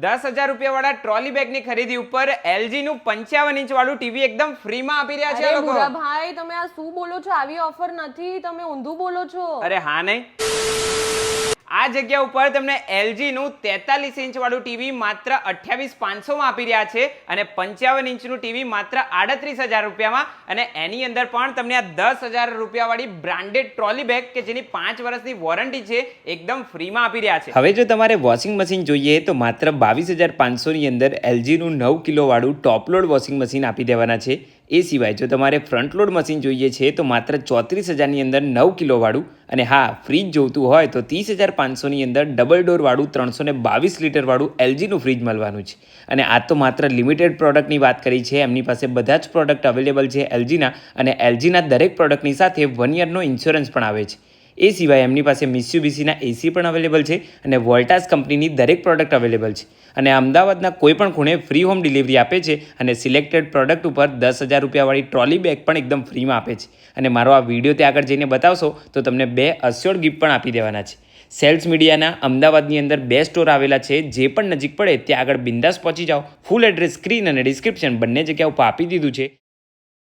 10,000 રૂપિયાવાળા trolley બેગની ખરીદી ઉપર LG નું 55 ઇંચ વાળું ટીવી એકદમ ફ્રીમાં આપી રહ્યા છે આ લોકો. અરે ભાઈ તમે આ શું બોલો છો? આવી ઓફર નથી, તમે ઊંધું બોલો છો. અરે હા નહીં, આ જગ્યા ઉપર તમને LG નું 43 ઇંચ વાળું ટીવી માત્ર 28,500 માં આપી રહ્યા છે અને 55 ઇંચનું ટીવી માત્ર 38,000 રૂપિયામાં, અને એની અંદર પણ તમને આ 10,000 રૂપિયા વાળી બ્રાન્ડેડ ટ્રોલી બેગ કે જેની 5 વર્ષની વોરંટી છે એકદમ ફ્રીમાં આપી રહ્યા છે. હવે જો તમારે વોશિંગ મશીન જોઈએ તો માત્ર 22,500 ની અંદર LG નું 9 કિલો વાળું ટોપ લોડ વોશિંગ મશીન આપી દેવાના છે. એ સિવાય જો તમારે ફ્રન્ટ લોડ મશીન જોઈએ છે તો માત્ર 34,000 ની અંદર 9 કિલો વાળું, અને હા ફ્રીજ જોઈતું હોય તો 30,500 ની અંદર ડબલ ડોર વાળું 322 લીટર વાળું LG નું ફ્રીજ મળવાનું છે. અને આ તો માત્ર લિમિટેડ પ્રોડક્ટની વાત કરી છે, એમની પાસે બધા જ પ્રોડક્ટ અવેલેબલ છે LGના, અને LGના દરેક પ્રોડક્ટની સાથે 1 યરનો ઇન્સ્યોરન્સ પણ આવે છે. એ સિવાય એમની પાસે મિત્સુબિશીના AC પણ અવેલેબલ છે અને વોલ્ટાસ કંપનીની દરેક પ્રોડક્ટ અવેલેબલ છે, અને અમદાવાદના કોઈ પણ ખૂણે ફ્રી હોમ ડિલિવરી આપે છે, અને સિલેક્ટેડ પ્રોડક્ટ ઉપર 10,000 રૂપિયાવાળી ટ્રોલી બેગ પણ એકદમ ફ્રીમાં આપે છે. અને મારો આ વિડીયો ત્યાં આગળ જઈને બતાવશો તો તમને 2 અસ્યોર્ડ ગિફ્ટ પણ આપી દેવાના છે. સેલ્સ મીડિયાના અમદાવાદની અંદર 2 સ્ટોર આવેલા છે, જે પણ નજીક પડે ત્યાં આગળ બિંદાસ પહોંચી જાઓ. ફૂલ એડ્રેસ સ્ક્રીન અને ડિસ્ક્રિપ્શન બંને જગ્યા ઉપર આપી દીધું છે.